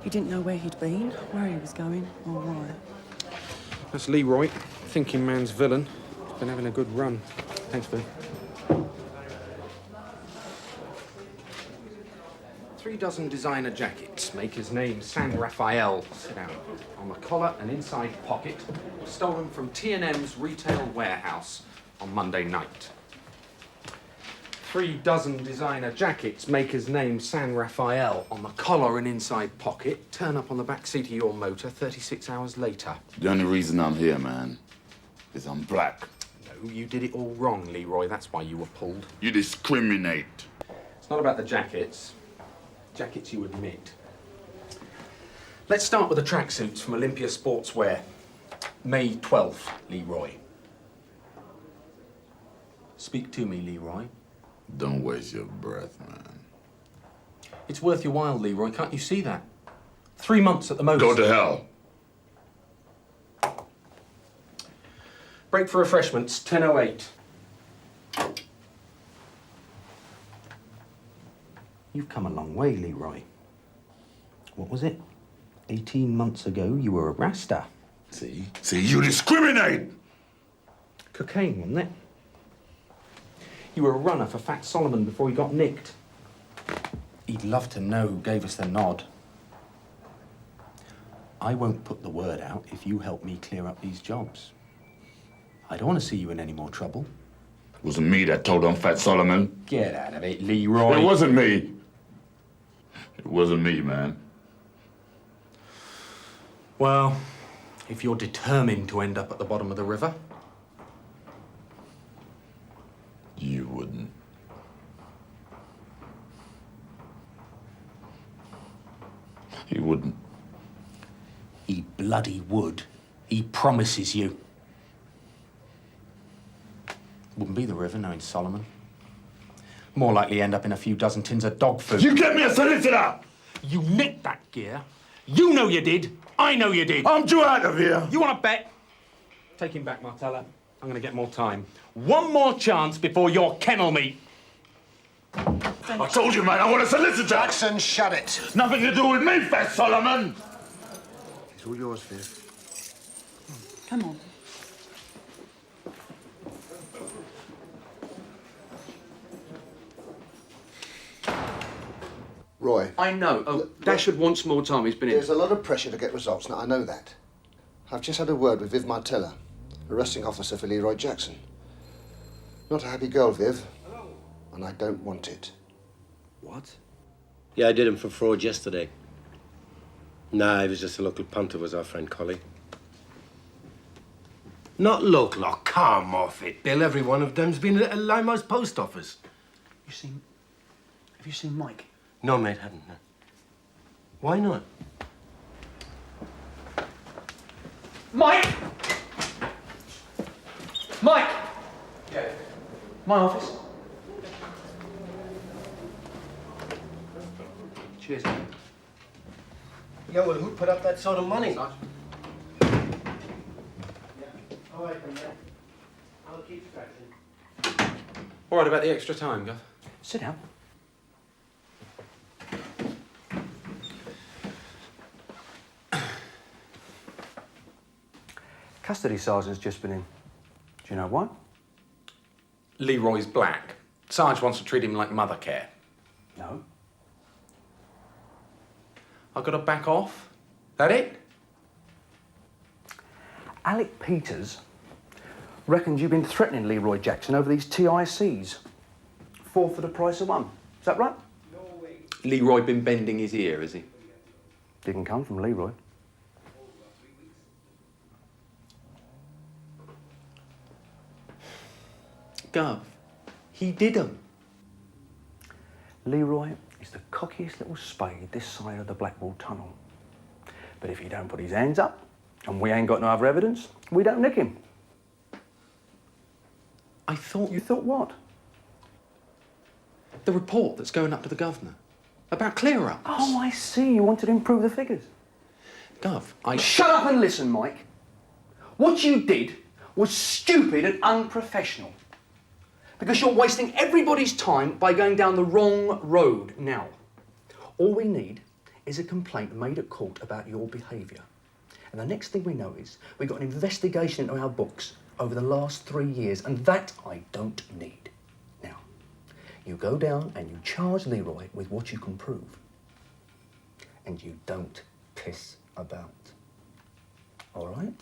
He didn't know where he'd been, where he was going, or why. That's Leroy, thinking man's villain. He's been having a good run. Thanks, Bill. 3 dozen designer jackets, maker's name San Rafael, sit down, on the collar and inside pocket, stolen from T&M's retail warehouse on Monday night. 3 dozen designer jackets, maker's name San Rafael, on the collar and inside pocket, turn up on the back seat of your motor 36 hours later. The only reason I'm here, man, is I'm black. No, you did it all wrong, Leroy. That's why you were pulled. You discriminate. It's not about the jackets. Jackets you admit. Let's start with the tracksuits from Olympia Sportswear. May 12th, Leroy. Speak to me, Leroy. Don't waste your breath, man. It's worth your while, Leroy. Can't you see that? 3 months at the most. Go to hell. Break for refreshments, 10:08. You've come a long way, Leroy. What was it? 18 months ago, you were a Rasta. See, you discriminate! Cocaine, wasn't it? You were a runner for Fat Solomon before he got nicked. He'd love to know who gave us the nod. I won't put the word out if you help me clear up these jobs. I don't want to see you in any more trouble. It wasn't me that told on Fat Solomon. Get out of it, Leroy. It wasn't me. It wasn't me, man. Well, if you're determined to end up at the bottom of the river... You wouldn't. He wouldn't. He bloody would. He promises you. Wouldn't be the river knowing Solomon. More likely end up in a few dozen tins of dog food. You get me a solicitor! You nicked that gear. You know you did. I know you did. I'm due out of here. You want to bet? Take him back, Martella. I'm going to get more time. One more chance before your kennel meet. I told you, man, I want a solicitor. Jackson, shut it. Nothing to do with me, Fat Solomon. It's all yours, Viv. Come on. Roy. I know. Oh, Dashwood wants more time. He's been in. There's a lot of pressure to get results now, I know that. I've just had a word with Viv Martella, arresting officer for Leroy Jackson. Not a happy girl, Viv. And I don't want it. What? Yeah, I did him for fraud yesterday. Nah, he was just a local punter, was our friend Collie. Not local. Oh, come off it, Bill. Every one of them's been at a Limehouse post office. Have you seen Mike? No, mate, hadn't. No. Why not? Mike! Mike! Yeah. My office. Cheers. Yeah, well, who put up that sort of money? Sarge. All right, then, mate. I'll keep scratching. All right, about the extra time, Gov. Sit down. Custody sergeant's just been in. Do you know why? Leroy's black. Sarge wants to treat him like mother care. No. I've got to back off? That it? Alec Peters reckons you've been threatening Leroy Jackson over these TICs. 4 for the price of 1. Is that right? Leroy been bending his ear, has he? Didn't come from Leroy. Gov, he did 'em. Leroy is the cockiest little spade this side of the Blackwall Tunnel. But if he don't put his hands up, and we ain't got no other evidence, we don't nick him. I thought You thought what? the report that's going up to the governor about clear-ups. Oh, I see. You wanted to improve the figures. Gov, I... Shut up and listen, Mike. What you did was stupid and unprofessional. Because you're wasting everybody's time by going down the wrong road now. All we need is a complaint made at court about your behaviour. And the next thing we know is we've got an investigation into our books over the last 3 years, and that I don't need. Now, you go down and you charge Leroy with what you can prove. And you don't piss about. All right?